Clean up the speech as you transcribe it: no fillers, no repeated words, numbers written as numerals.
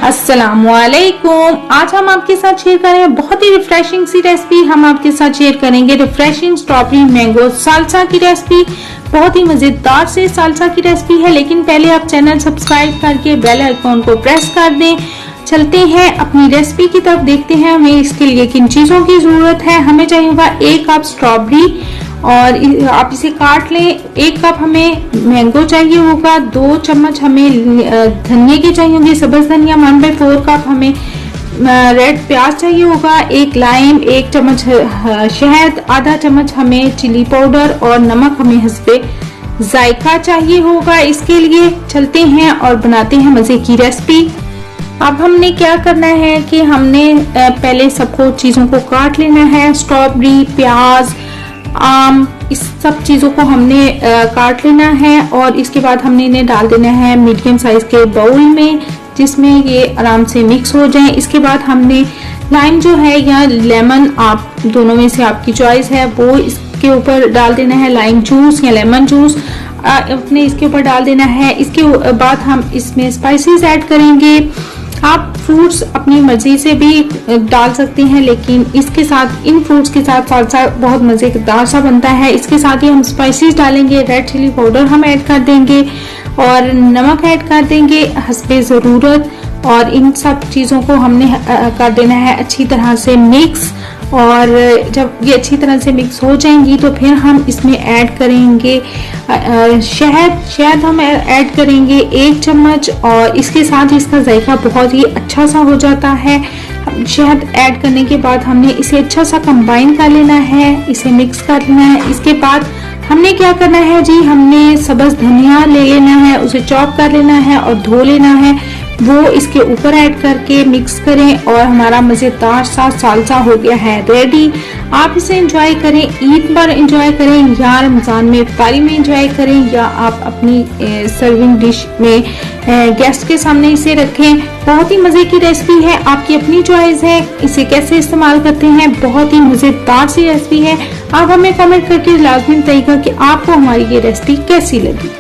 अस्सलामुअलैकुम। आज हम आपके साथ शेयर करें बहुत ही रिफ्रेशिंग सी रेसिपी। हम आपके साथ शेयर करेंगे रिफ्रेशिंग स्ट्रॉबेरी मैंगो सालसा की रेसिपी। बहुत ही मजेदार से सालसा की रेसिपी है, लेकिन पहले आप चैनल सब्सक्राइब करके बेल आइकॉन को प्रेस कर दें। चलते हैं अपनी रेसिपी की तरफ, देखते हैं हमें इसके लिए किन चीजों की जरूरत है। हमें चाहिए होगा 1 कप स्ट्रॉबेरी और आप इसे काट लें। 1 कप हमें मैंगो चाहिए होगा। 2 चम्मच हमें धनिया की चाहिए होगी, सब्ज धनिया। 1/4 कप हमें रेड प्याज चाहिए होगा। 1 लाइम, 1 चम्मच शहद, आधा चम्मच हमें चिली पाउडर और नमक हमें हस्बे जायका चाहिए होगा। इसके लिए चलते हैं और बनाते हैं मजे की रेसिपी। अब हमने क्या करना है कि हमने पहले सबको चीजों को काट लेना है। स्ट्रॉबेरी, प्याज, आम, इस सब चीजों को हमने काट लेना है और इसके बाद हमने इन्हें डाल देना है मीडियम साइज के बाउल में, जिसमें ये आराम से मिक्स हो जाएं। इसके बाद हमने लाइम जो है या लेमन, आप दोनों में से आपकी चॉइस है, वो इसके ऊपर डाल देना है। लाइम जूस या लेमन जूस अपने इसके ऊपर डाल देना है। इसके बाद हम इसमें स्पाइसेस ऐड करेंगे। आप फ्रूट्स अपनी मर्जी से भी डाल सकते हैं, लेकिन इसके साथ, इन फ्रूट्स के साथ सालसा बहुत मजेदार सा बनता है। इसके साथ ही हम स्पाइसेस डालेंगे। रेड चिली पाउडर हम ऐड कर देंगे और नमक ऐड कर देंगे हस्बे ज़रूरत। और इन सब चीज़ों को हमने कर देना है अच्छी तरह से मिक्स। और जब ये अच्छी तरह से मिक्स हो जाएंगी तो फिर हम इसमें ऐड करेंगे शहद हम ऐड करेंगे 1 चम्मच। और इसके साथ इसका जायका बहुत ही अच्छा सा हो जाता है। शहद ऐड करने के बाद हमने इसे अच्छा सा कंबाइन कर लेना है, इसे मिक्स कर लेना है। इसके बाद हमने क्या करना है जी, हमने सब्ज धनिया ले लेना है, उसे चॉप कर लेना है और धो लेना है। वो इसके ऊपर ऐड करके मिक्स करें और हमारा मजेदार सा सालसा हो गया है रेडी। आप इसे एंजॉय करें, ईद पर एंजॉय करें या रमजान में इफ्तारी में एंजॉय करें, या आप अपनी सर्विंग डिश में गेस्ट के सामने इसे रखें। बहुत ही मजे की रेसिपी है, आपकी अपनी चॉइस है इसे कैसे इस्तेमाल करते हैं। बहुत ही मजेदार सी रेसिपी है। आप हमें कमेंट करके लाजमी बताइएगा कि आपको हमारी ये रेसिपी कैसी लगी।